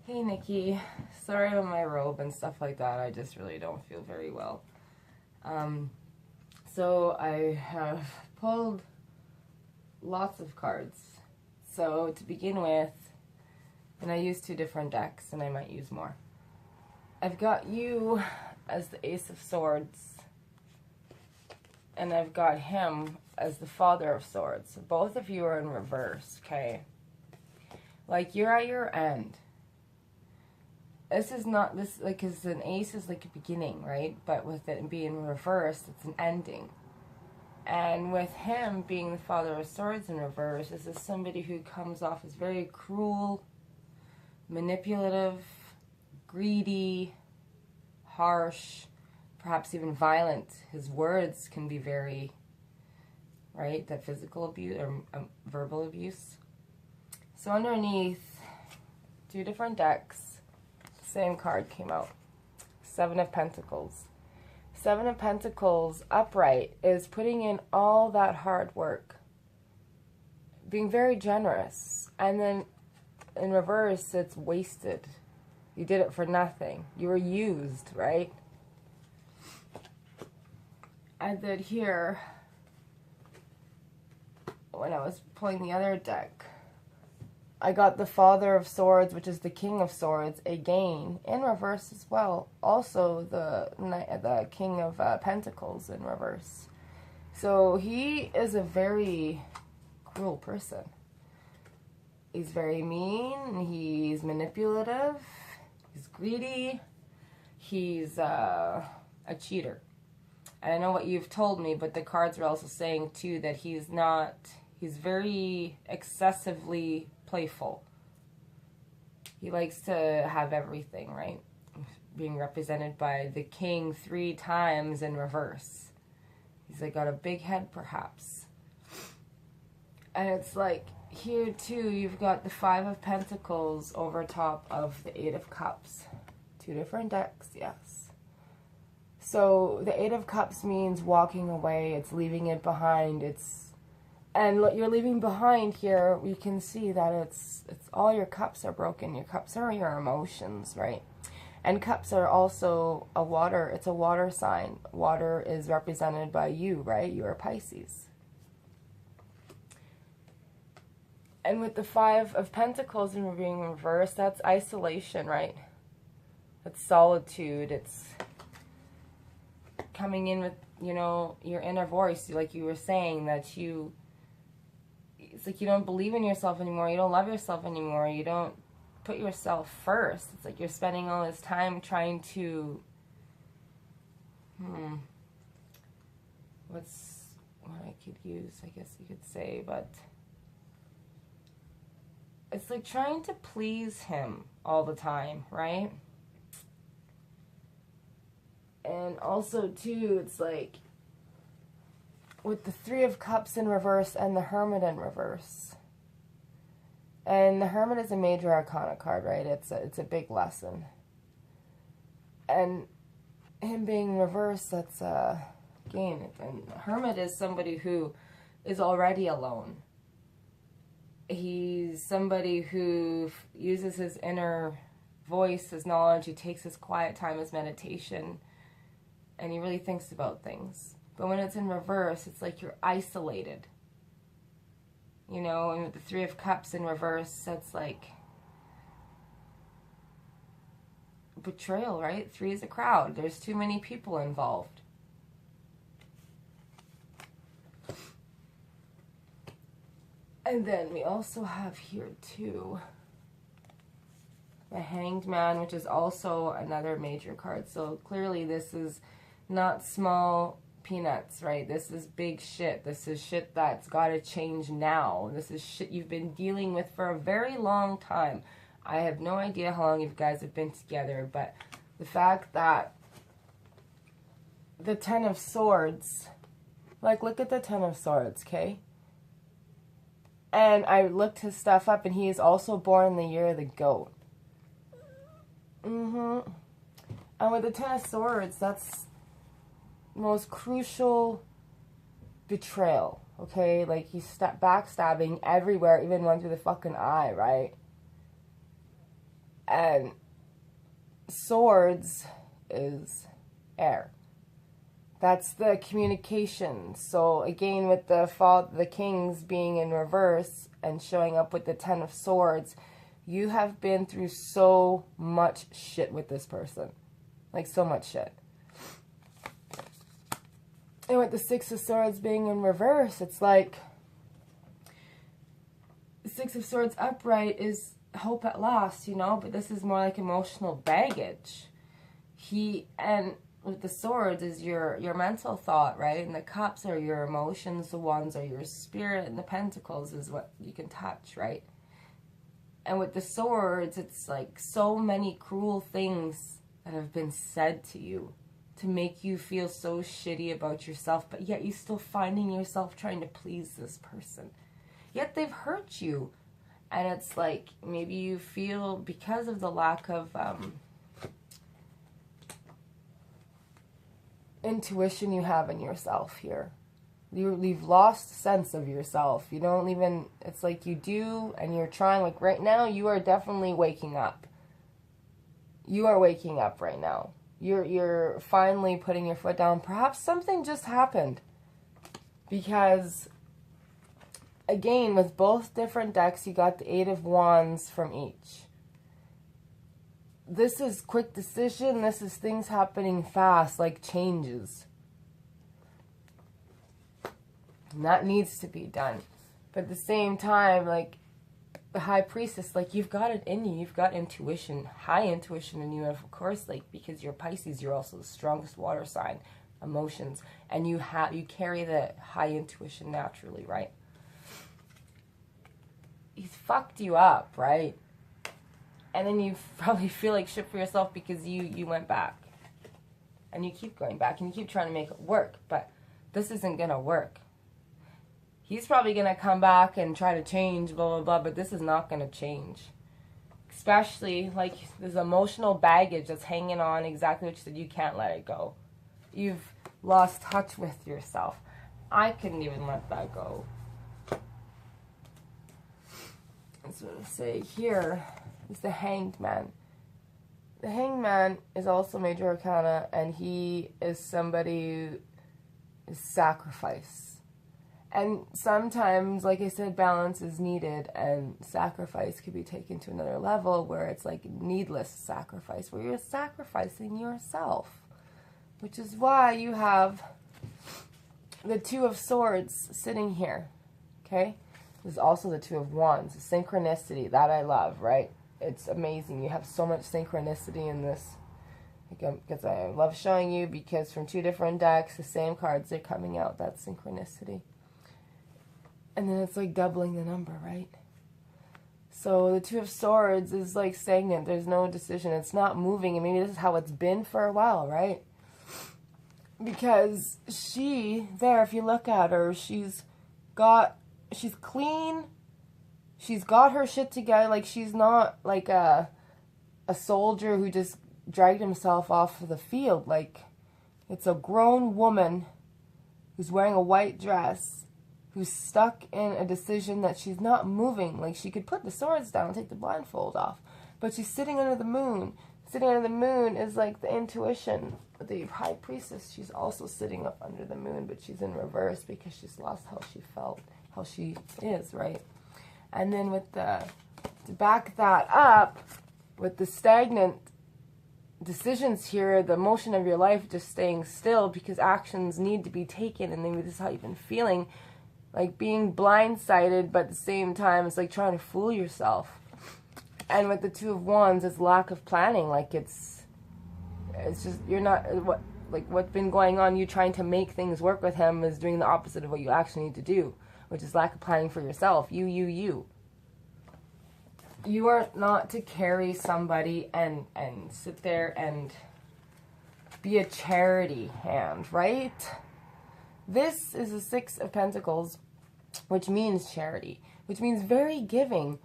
Hey Nikki, sorry about my robe and stuff like that. I just really don't feel very well. Um, so I have pulled lots of cards. So to begin with, and I used 2 different decks and I might use more. I've got you as the Ace of Swords and I've got him as the Father of Swords. Both of you are in reverse, okay? Like you're at your end. This is not this, like, because an ace is like a beginning, right? But with it being reversed, it's an ending. And with him being the Father of Swords in reverse, this is somebody who comes off as very cruel, manipulative, greedy, harsh, perhaps even violent. His words can be very, right? That physical abuse or verbal abuse. So underneath, 2 different decks. Same card came out. 7 of Pentacles. 7 of Pentacles upright is putting in all that hard work. Being very generous. And then in reverse, it's wasted. You did it for nothing. You were used, right? And then here, when I was pulling the other deck, I got the Father of Swords, which is the King of Swords, again, in reverse as well. Also, the King of Pentacles in reverse. So he is a very cruel person. He's very mean, he's manipulative, he's greedy, he's a cheater. And I know what you've told me, but the cards are also saying, too, that he's very excessively playful. He likes to have everything, right? Being represented by the king 3 times in reverse. He's like got a big head, perhaps. And it's like here too, you've got the 5 of Pentacles over top of the 8 of Cups. 2 different decks, yes. So the 8 of Cups means walking away. It's leaving it behind. And what you're leaving behind here, you can see that it's all your cups are broken. Your cups are your emotions, right? And cups are also it's a water sign. Water is represented by you, right? You are Pisces. And with the 5 of Pentacles and being reversed, that's isolation, right? It's solitude. It's coming in with, your inner voice, like you were saying, that it's like you don't believe in yourself anymore. You don't love yourself anymore. You don't put yourself first. It's like you're spending all this time trying to, what I could use, I guess you could say, but it's like trying to please him all the time, right? And also, too, it's like with the 3 of Cups in reverse and the Hermit in reverse. And the Hermit is a major arcana card, right? It's a big lesson. And him being reversed, that's again, and Hermit is somebody who is already alone. He's somebody who uses his inner voice, his knowledge. He takes his quiet time, his meditation, and he really thinks about things. But when it's in reverse, it's like you're isolated. And with the 3 of Cups in reverse, that's like betrayal, right? 3 is a crowd. There's too many people involved. And then we also have here, too, the Hanged Man, which is also another major card. So clearly this is not small peanuts, right? This is big shit. This is shit that's got to change now. This is shit you've been dealing with for a very long time. I have no idea how long you guys have been together, but the fact that the 10 of Swords, like, look at the 10 of Swords, okay? And I looked his stuff up, and he is also born in the year of the goat. And with the 10 of Swords, that's most crucial betrayal, okay? Like, he's backstabbing everywhere, even one through the fucking eye, right? And swords is air. That's the communication. So again, with the kings being in reverse and showing up with the 10 of swords, you have been through so much shit with this person. Like, so much shit. And with the 6 of swords being in reverse, it's like the 6 of swords upright is hope at last, you know, but this is more like emotional baggage. And with the swords is your mental thought, right? And the cups are your emotions, the wands are your spirit, and the pentacles is what you can touch, right? And with the swords, it's like so many cruel things that have been said to you to make you feel so shitty about yourself, but yet you're still finding yourself trying to please this person. Yet they've hurt you. And it's like, maybe you feel, because of the lack of intuition you have in yourself here. You've lost sense of yourself. You don't even, it's like you do, and you're trying, like right now, you are definitely waking up. You are waking up right now. You're finally putting your foot down. Perhaps something just happened. Because, again, with both different decks, you got the 8 of Wands from each. This is quick decision. This is things happening fast, like changes. And that needs to be done. But at the same time, like, the High Priestess, like, you've got it in you. You've got intuition, high intuition in you. And of course, like, because you're Pisces, you're also the strongest water sign, emotions. And you carry the high intuition naturally, right? He's fucked you up, right? And then you probably feel like shit for yourself because you went back. And you keep going back and you keep trying to make it work. But this isn't going to work. He's probably going to come back and try to change, blah, blah, blah, but this is not going to change. Especially, like, this emotional baggage that's hanging on, exactly what you said, you can't let it go. You've lost touch with yourself. I couldn't even let that go. That's what I say. Here is the Hanged Man. The Hanged Man is also Major Arcana, and he is somebody who is sacrifice. And sometimes, like I said, balance is needed, and sacrifice could be taken to another level where it's like needless sacrifice, where you're sacrificing yourself. Which is why you have the 2 of Swords sitting here, okay? There's also the 2 of Wands, synchronicity, that I love, right? It's amazing. You have so much synchronicity in this. Because I love showing you, because from 2 different decks, the same cards are coming out. That's synchronicity. And then it's like doubling the number, right? So the 2 of Swords is like stagnant. There's no decision. It's not moving. And maybe this is how it's been for a while, right? Because she, there, if you look at her, she's clean. She's got her shit together. Like, she's not like a soldier who just dragged himself off of the field. Like, it's a grown woman who's wearing a white dress, who's stuck in a decision that she's not moving. Like, she could put the swords down and take the blindfold off, but she's sitting under the moon. Sitting under the moon is like the intuition. The High Priestess, she's also sitting up under the moon, but she's in reverse because she's lost how she felt, how she is, right? And then with to back that up, with the stagnant decisions here, the motion of your life just staying still because actions need to be taken, and maybe this is how you've been feeling, like being blindsided, but at the same time, it's like trying to fool yourself. And with the 2 of Wands, it's lack of planning. Like, it's just, you're not, what's been going on, you trying to make things work with him is doing the opposite of what you actually need to do, which is lack of planning for yourself. You. You are not to carry somebody and sit there and be a charity hand, right? This is a 6 of Pentacles, which means charity, which means very giving.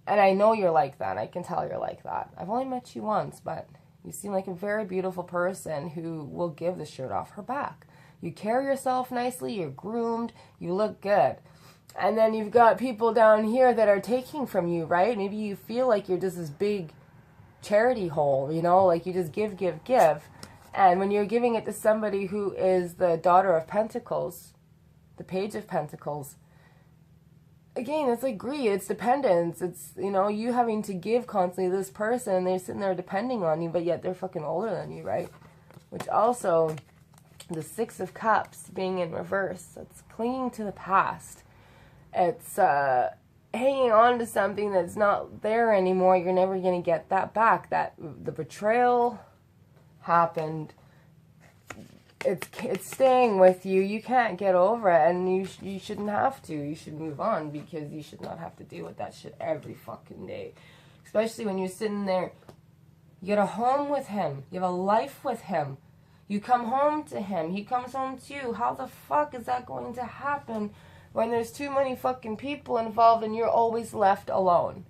And I know you're like that. I can tell you're like that. I've only met you once, but you seem like a very beautiful person who will give the shirt off her back. You carry yourself nicely, you're groomed, you look good. And then you've got people down here that are taking from you, right? Maybe you feel like you're just this big charity hole, you know, like you just give, give, give. And when you're giving it to somebody who is the daughter of Pentacles, the Page of Pentacles, again, it's like greed, it's dependence, it's, you know, you having to give constantly to this person, and they're sitting there depending on you, but yet they're fucking older than you, right? Which also, the Six of Cups being in reverse, it's clinging to the past. It's hanging on to something that's not there anymore. You're never going to get that back. That the betrayal happened. It's staying with you. You can't get over it, and you shouldn't have to. You should move on, because you should not have to deal with that shit every fucking day. Especially when you're sitting there. You got a home with him. You have a life with him. You come home to him. He comes home to you. How the fuck is that going to happen when there's too many fucking people involved and you're always left alone?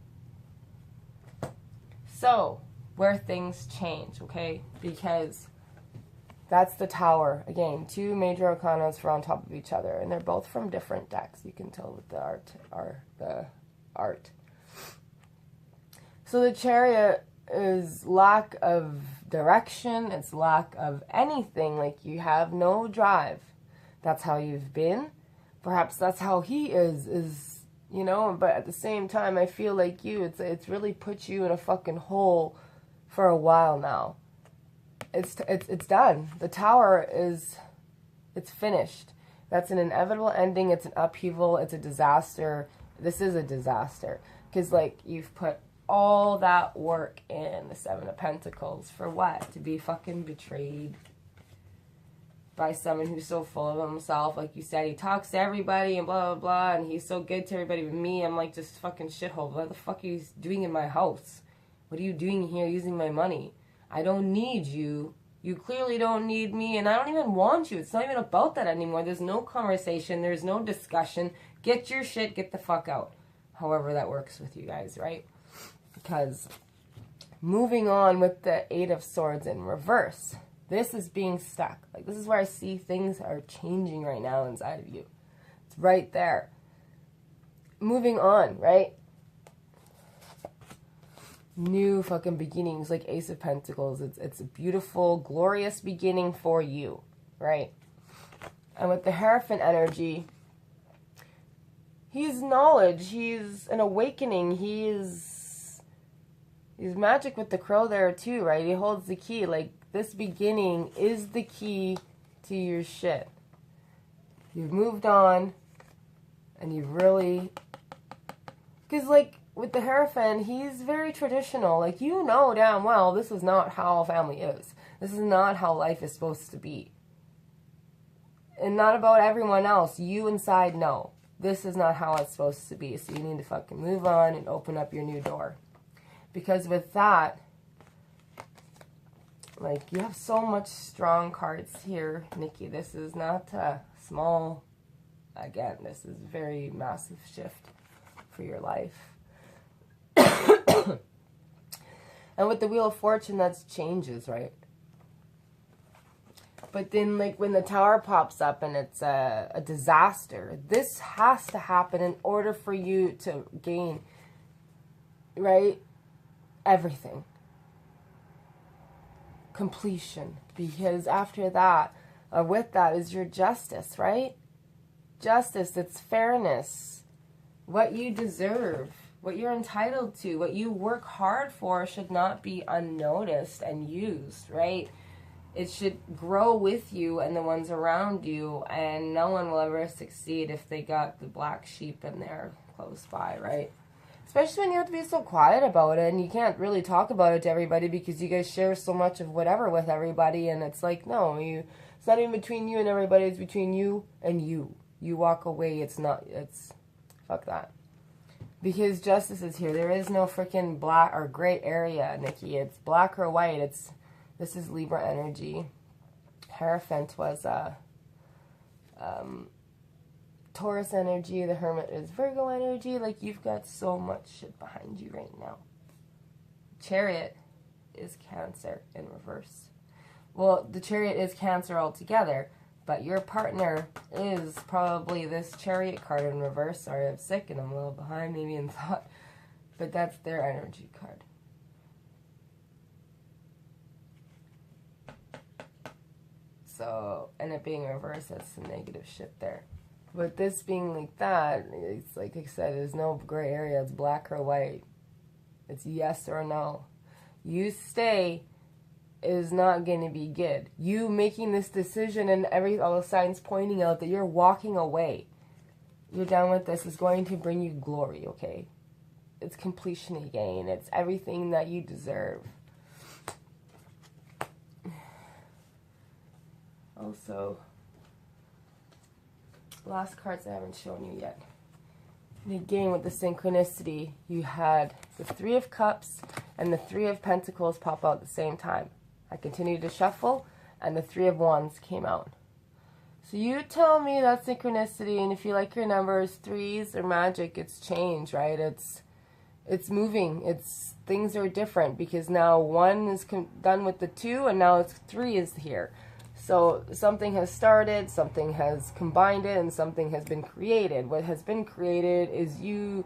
So, where things change, okay? Because that's the Tower. Again, two major arcanas for on top of each other, and they're both from different decks. You can tell with the art. So the Chariot is lack of direction. It's lack of anything. Like, you have no drive. That's how you've been. Perhaps that's how he is, you know, but at the same time, I feel like it's really put you in a fucking hole for a while now. It's done. The Tower it's finished. That's an inevitable ending. It's an upheaval. It's a disaster. This is a disaster. Because, like, you've put all that work in the Seven of Pentacles for what? To be fucking betrayed by someone who's so full of himself. Like you said, he talks to everybody and blah, blah, blah, and he's so good to everybody, but me, I'm like just fucking shithole. What the fuck are you doing in my house? What are you doing here using my money? I don't need you. You clearly don't need me, and I don't even want you. It's not even about that anymore. There's no conversation. There's no discussion. Get your shit, get the fuck out. However that works with you guys, right? Because moving on with the Eight of Swords in reverse, this is being stuck. Like, this is where I see things are changing right now inside of you. It's right there. Moving on, right? New fucking beginnings, like Ace of Pentacles. It's a beautiful, glorious beginning for you, right? And with the Hierophant energy, he's knowledge. He's an awakening. He's magic with the crow there too, right? He holds the key. Like, this beginning is the key to your shit. You've moved on, and you really... Because, like, with the Hierophant, he's very traditional. Like, you know damn well this is not how a family is. This is not how life is supposed to be. And not about everyone else. You inside know. This is not how it's supposed to be. So you need to fucking move on and open up your new door. Because with that, like, you have so much strong cards here, Nikki. This is not small. Again, this is a very massive shift for your life. And with the Wheel of Fortune, that's changes, right? But then, like, when the Tower pops up and it's a disaster, this has to happen in order for you to gain, right, everything. Completion. Because after that, with that is your justice, right? Justice, it's fairness. What you deserve. What you're entitled to, what you work hard for should not be unnoticed and used, right? It should grow with you and the ones around you, and no one will ever succeed if they got the black sheep in there close by, right? Especially when you have to be so quiet about it, and you can't really talk about it to everybody because you guys share so much of whatever with everybody, and it's like, no, it's not even between you and everybody, it's between you and you. You walk away, it's fuck that. Because justice is here. There is no freaking black or gray area, Nikki. It's black or white. This is Libra energy. Hierophant was Taurus energy. The Hermit is Virgo energy. Like, you've got so much shit behind you right now. Chariot is Cancer in reverse. Well, the Chariot is Cancer altogether. But your partner is probably this Chariot card in reverse. Sorry, I'm sick and I'm a little behind maybe in thought. But that's their energy card. So, and it being reversed, that's the negative shit there. But this being like that, it's like I said, there's no gray area. It's black or white. It's yes or no. You stay is not going to be good. You making this decision and all the signs pointing out that you're walking away. You're done with this is going to bring you glory, okay? It's completion again. It's everything that you deserve. Also, last cards I haven't shown you yet. And again, with the synchronicity, you had the Three of Cups and the Three of Pentacles pop out at the same time. I continued to shuffle, and the Three of Wands came out. So you tell me that synchronicity, and if you like your numbers, threes are magic. It's change, right? It's moving. Things are different because now one is done with the two, and now it's three is here. So something has started, something has combined it, and something has been created. What has been created is you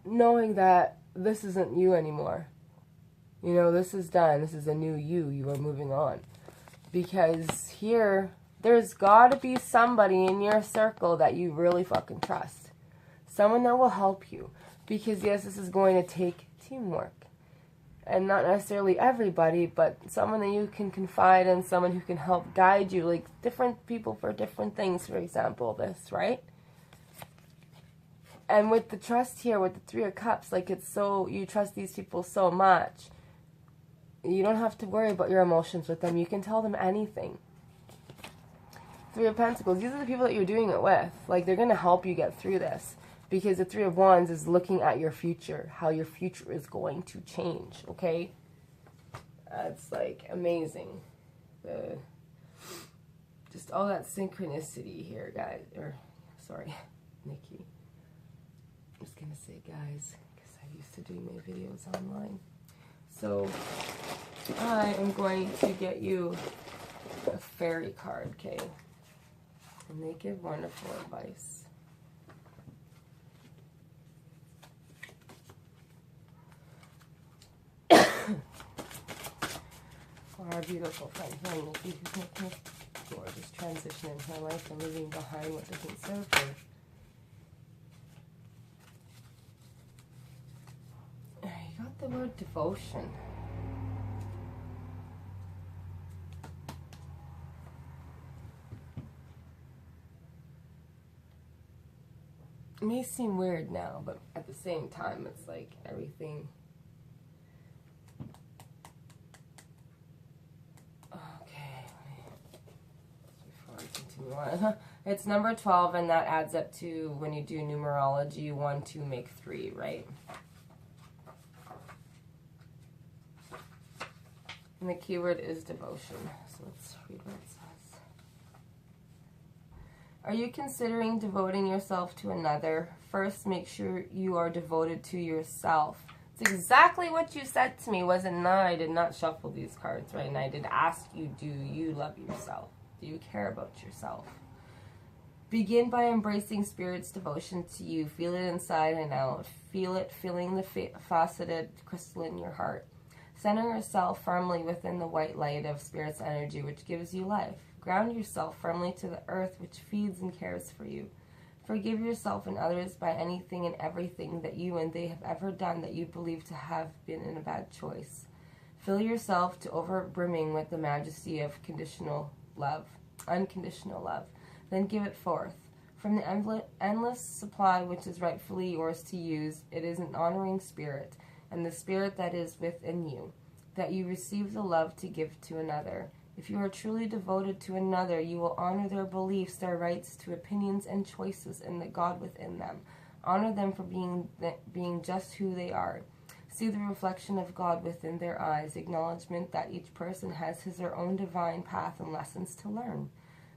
knowing that this isn't you anymore. You know, this is done. This is a new you. You are moving on. Because here, there's got to be somebody in your circle that you really fucking trust. Someone that will help you. Because yes, this is going to take teamwork. And not necessarily everybody, but someone that you can confide in, someone who can help guide you. Like different people for different things, for example, this, right? And with the trust here, with the Three of Cups, like it's so, you trust these people so much. You don't have to worry about your emotions with them. You can tell them anything. Three of Pentacles, these are the people that you're doing it with. Like they're going to help you get through this. Because the Three of Wands is looking at your future, how your future is going to change, okay? That's like amazing. Just all that synchronicity here, guys. Or, sorry, Nikki. I'm just going to say guys, because I'm used to doing my videos online. So, I am going to get you a fairy card, okay? And they give wonderful advice. For our beautiful friend here, Nikki, who's making a gorgeous transition in her life and leaving behind what doesn't serve her. You got the word devotion. It may seem weird now, but at the same time, it's like everything. Okay, before I continue on, it's number 12, and that adds up to, when you do numerology, 1, 2, make 3, right? And the keyword is devotion. So let's read what it says. Are you considering devoting yourself to another? First, make sure you are devoted to yourself. It's exactly what you said to me, was it not? I did not shuffle these cards, right? And I did ask you, do you love yourself? Do you care about yourself? Begin by embracing Spirit's devotion to you. Feel it inside and out. Feel it filling the faceted crystal in your heart. Center yourself firmly within the white light of Spirit's energy, which gives you life. Ground yourself firmly to the earth, which feeds and cares for you. Forgive yourself and others by anything and everything that you and they have ever done that you believe to have been in a bad choice. Fill yourself to overbrimming with the majesty of unconditional love. Then give it forth. From the endless supply which is rightfully yours to use, it is an honoring spirit, and the spirit that is within you, that you receive the love to give to another. If you are truly devoted to another, you will honor their beliefs, their rights to opinions and choices, and the God within them. Honor them for being just who they are. See the reflection of God within their eyes, acknowledgement that each person has his or own divine path and lessons to learn.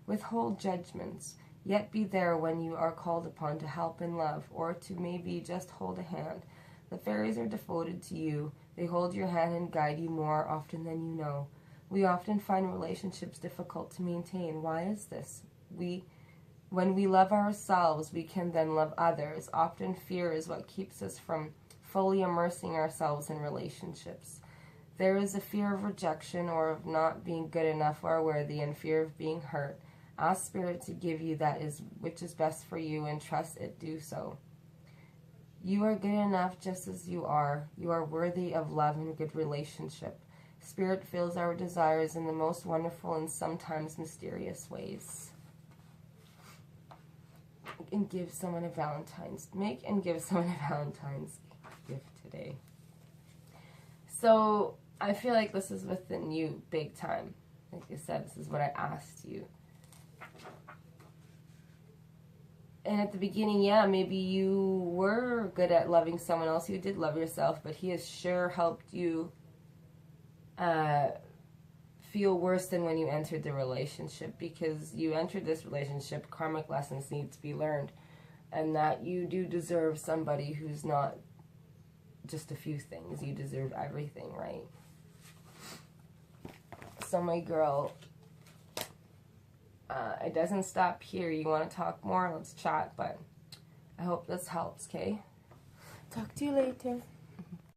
Withhold judgments, yet be there when you are called upon to help and love, or to maybe just hold a hand. The fairies are devoted to you. They hold your hand and guide you more often than you know. We often find relationships difficult to maintain. Why is this? When we love ourselves, we can then love others. Often fear is what keeps us from fully immersing ourselves in relationships. There is a fear of rejection or of not being good enough or worthy and fear of being hurt. Ask Spirit to give you which is best for you, and trust it do so. You are good enough just as you are. You are worthy of love and good relationship. Spirit fills our desires in the most wonderful and sometimes mysterious ways. And give someone a Valentine's. Make and give someone a Valentine's gift today. So I feel like this is within you big time. Like I said, this is what I asked you. And at the beginning, yeah, maybe you were good at loving someone else. You did love yourself, but he has sure helped you feel worse than when you entered the relationship, because you entered this relationship, karmic lessons need to be learned, and that you do deserve somebody who's not just a few things. You deserve everything, right? So my girl, it doesn't stop here. You want to talk more? Let's chat, but I hope this helps, okay? Talk to you later.